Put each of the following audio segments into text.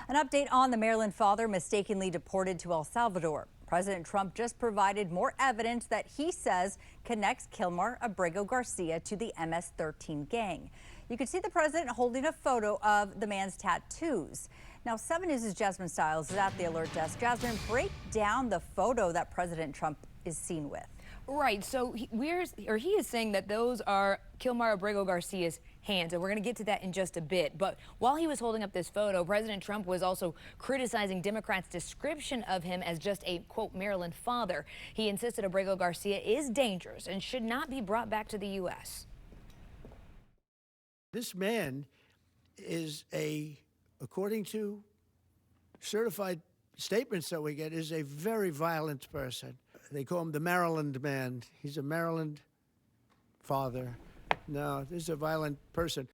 An update on the Maryland father mistakenly deported to El Salvador. President Trump just provided more evidence that he says connects Kilmar Abrego Garcia to the MS-13 gang. You can see the president holding a photo of the man's tattoos. Now, 7 News' Jasmine Stiles is at the alert desk. Jasmine, break down the photo that President Trump is seen with. Right, so he is saying that those are Kilmar Abrego Garcia's hands, and we're going to get to that in just a bit. But while he was holding up this photo, President Trump was also criticizing Democrats' description of him as just a, quote, Maryland father. He insisted Abrego Garcia is dangerous and should not be brought back to the U.S. This man is according to certified statements that we get, is a very violent person. They call him the Maryland man. He's a Maryland father. No, this is a violent person.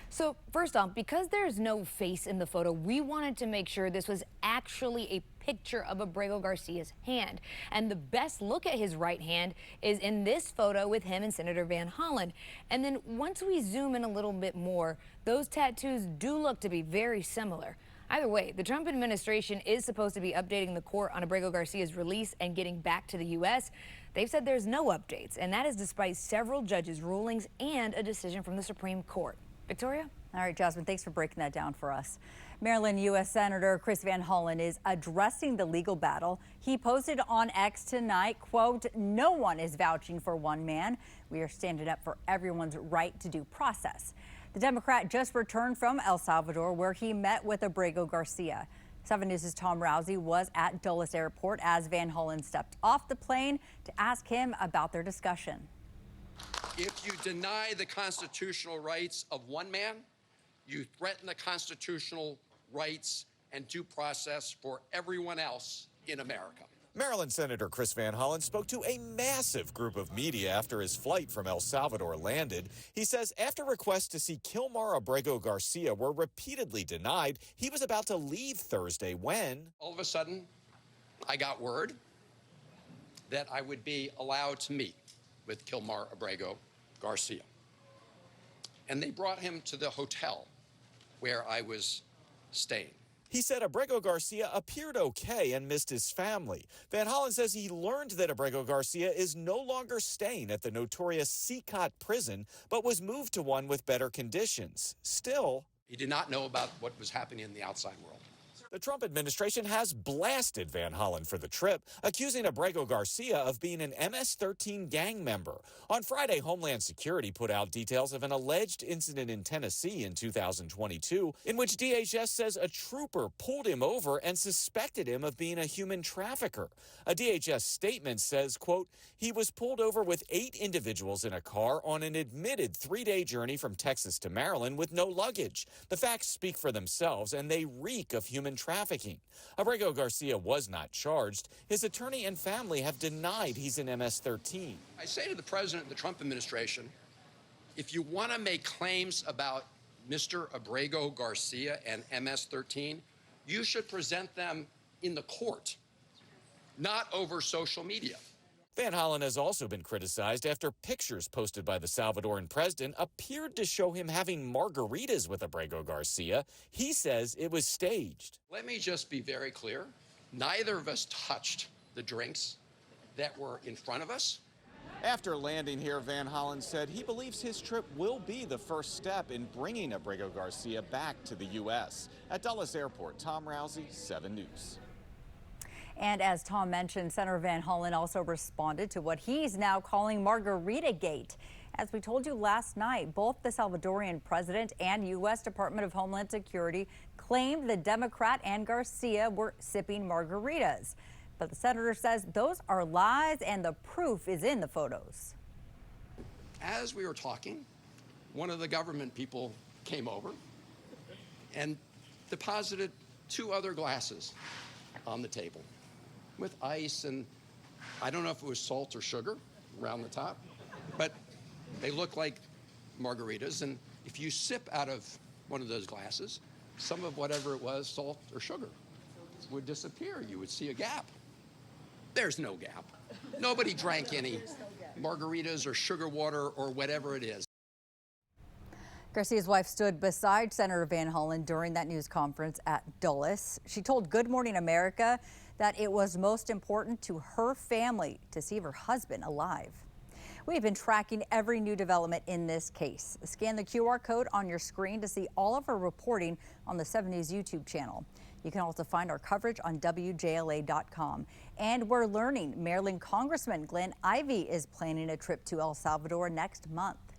So first off, because there's no face in the photo, we wanted to make sure this was actually a picture of Abrego Garcia's hand. And the best look at his right hand is in this photo with him and Senator Van Hollen. And then once we zoom in a little bit more, those tattoos do look to be very similar. Either way, the Trump administration is supposed to be updating the court on Abrego Garcia's release and getting back to the U.S. They've said there's no updates, and that is despite several judges' rulings and a decision from the Supreme Court. Victoria? All right, Jasmine, thanks for breaking that down for us. Maryland U.S. Senator Chris Van Hollen is addressing the legal battle. He posted on X tonight, quote, "No one is vouching for one man. We are standing up for everyone's right to due process." The Democrat just returned from El Salvador, where he met with Abrego Garcia. 7 News' Tom Rousey was at Dulles Airport as Van Hollen stepped off the plane to ask him about their discussion. If you deny the constitutional rights of one man, you threaten the constitutional rights and due process for everyone else in America. Maryland Senator Chris Van Hollen spoke to a massive group of media after his flight from El Salvador landed. He says after requests to see Kilmar Abrego Garcia were repeatedly denied, he was about to leave Thursday when all of a sudden I got word that I would be allowed to meet with Kilmar Abrego Garcia. And they brought him to the hotel where I was staying. He said Abrego Garcia appeared okay and missed his family. Van Hollen says he learned that Abrego Garcia is no longer staying at the notorious Seacot prison, but was moved to one with better conditions. Still, he did not know about what was happening in the outside world. The Trump administration has blasted Van Hollen for the trip, accusing Abrego Garcia of being an MS-13 gang member. On Friday, Homeland Security put out details of an alleged incident in Tennessee in 2022, in which DHS says a trooper pulled him over and suspected him of being a human trafficker. A DHS statement says, quote, "He was pulled over with 8 individuals in a car on an admitted 3-day journey from Texas to Maryland with no luggage. The facts speak for themselves, and they reek of human trafficking." Abrego Garcia was not charged. His attorney and family have denied he's an MS-13. I say to the president of the Trump administration, if you want to make claims about Mr. Abrego Garcia and MS-13, you should present them in the court, not over social media. Van Hollen has also been criticized after pictures posted by the Salvadoran president appeared to show him having margaritas with Abrego Garcia. He says it was staged. Let me just be very clear. Neither of us touched the drinks that were in front of us. After landing here, Van Hollen said he believes his trip will be the first step in bringing Abrego Garcia back to the U.S. At Dulles Airport, Tom Rousey, 7 News. And as Tom mentioned, Senator Van Hollen also responded to what he's now calling Margarita Gate. As we told you last night, both the Salvadorian president and U.S. Department of Homeland Security claimed the Democrat and Garcia were sipping margaritas. But the senator says those are lies and the proof is in the photos. As we were talking, one of the government people came over and deposited 2 other glasses on the table with ice, and I don't know if it was salt or sugar around the top, but they look like margaritas. And if you sip out of one of those glasses, some of whatever it was, salt or sugar, would disappear. You would see a gap. There's no gap. Nobody drank any margaritas or sugar water or whatever it is. Garcia's wife stood beside Senator Van Hollen during that news conference at Dulles. She told Good Morning America that it was most important to her family to see her husband alive. We've been tracking every new development in this case. Scan the QR code on your screen to see all of our reporting on the 7 News YouTube channel. You can also find our coverage on WJLA.com. And we're learning Maryland Congressman Glenn Ivey is planning a trip to El Salvador next month.